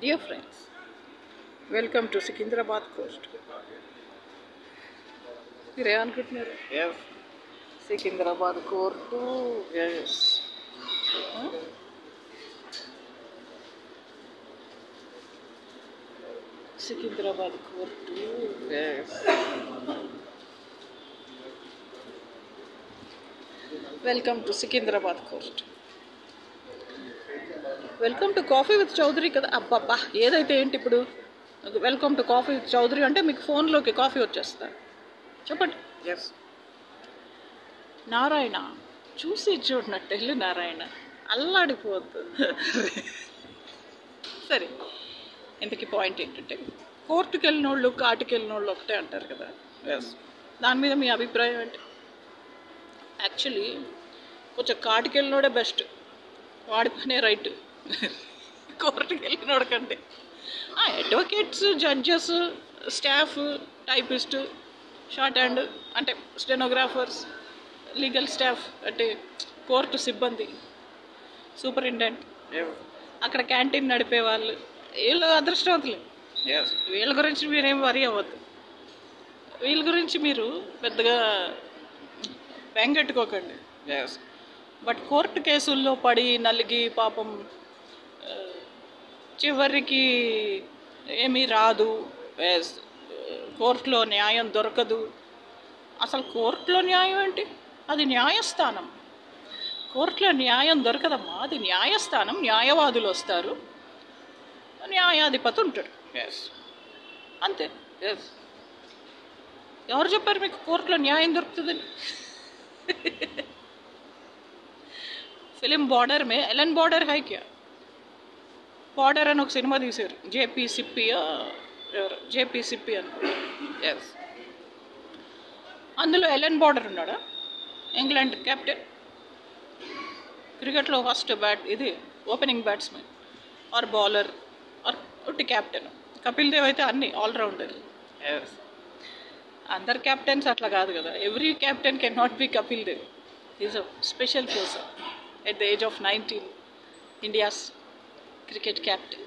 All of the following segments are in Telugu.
Dear friends, welcome to Secunderabad Coast. Yes. Secunderabad Court too. Yes. Secunderabad Court too. Yes. Welcome to Secunderabad Coast. Welcome to coffee with Chowdary కదా. అబ్బబ్బా ఏదైతే ఏంటి ఇప్పుడు welcome to coffee with Chowdary అంటే మీకు ఫోన్లోకి కాఫీ వచ్చేస్తా. చెప్పండి. ఎస్. నారాయణ చూసి చూడనట్టు వెళ్ళి నారాయణ అల్లాడిపోద్దు. సరే, ఇంతకీ పాయింట్ ఏంటంటే కోర్టుకి వెళ్ళిన వాళ్ళు కాటికి వెళ్ళిన వాళ్ళు ఒకటే అంటారు కదా. ఎస్. దాని మీద మీ అభిప్రాయం ఏంటి? యాక్చువల్లీ కొంచెం కాటికి వెళ్ళినోడే బెస్ట్, వాడి పనే రైట్ కోర్టుకి వెళ్ళినోడు కంటే. Advocates, judges, staff, typist, short hand అంటే స్టెనోగ్రాఫర్స్, లీగల్ స్టాఫ్ అంటే కోర్టు సిబ్బంది, సూపరింటెండెంట్, అక్కడ క్యాంటీన్ నడిపే వాళ్ళు, వీళ్ళు అదృష్టవంతులు. వీళ్ళ గురించి మీరేం వరి అవ్వద్దు. వీళ్ళ గురించి మీరు పెద్దగా బెంగెట్టుకోకండి. బట్ కోర్టు కేసుల్లో పడి నలిగి పాపం చివరికి ఏమీ రాదు, కోర్టులో న్యాయం దొరకదు. అసలు కోర్టులో న్యాయం ఏంటి? అది న్యాయస్థానం. కోర్టులో న్యాయం దొరకదమ్మా, అది న్యాయస్థానం. న్యాయవాదులు వస్తారు, న్యాయాధిపతి ఉంటాడు, అంతే. ఎవరు చెప్పారు మీకు కోర్టులో న్యాయం దొరుకుతుందని? ఫిలిం బార్డర్ మే ఎలన్ బార్డర్ హై క్యా? బార్డర్ అని ఒక సినిమా తీశారు, జేపీ సిప్పి అనుకో. అందులో ఎలన్ బార్డర్ ఉన్నాడా? ఇంగ్లాండ్ కెప్టెన్, క్రికెట్లో ఫస్ట్ ఇది opening batsmen or bowler or ఉట్టి కెప్టెన్. కపిల్ దేవ్ అయితే అన్ని ఆల్రౌండర్. అందరు కెప్టెన్స్ అట్లా కాదు కదా. Every captain can not be Kapil Dev. Is a special person. At the age of 19, India's cricket captain.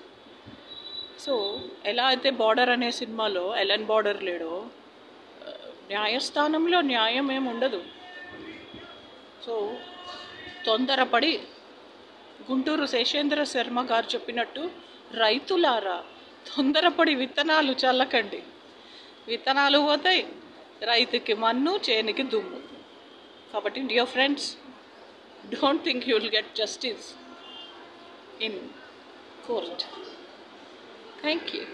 So ఎలా అయితే బార్డర్ అనే సినిమాలో ఎలన్ బార్డర్ లేడో, న్యాయస్థానంలో న్యాయం ఏమి ఉండదు. సో తొందరపడి గుంటూరు శేషేంద్ర శర్మ గారు చెప్పినట్టు రైతులారా తొందరపడి విత్తనాలు చల్లకండి. విత్తనాలు పోతాయి, రైతుకి మన్ను, చేనికి దుమ్ము. కాబట్టి dear friends, don't think you will get justice in court. Thank you.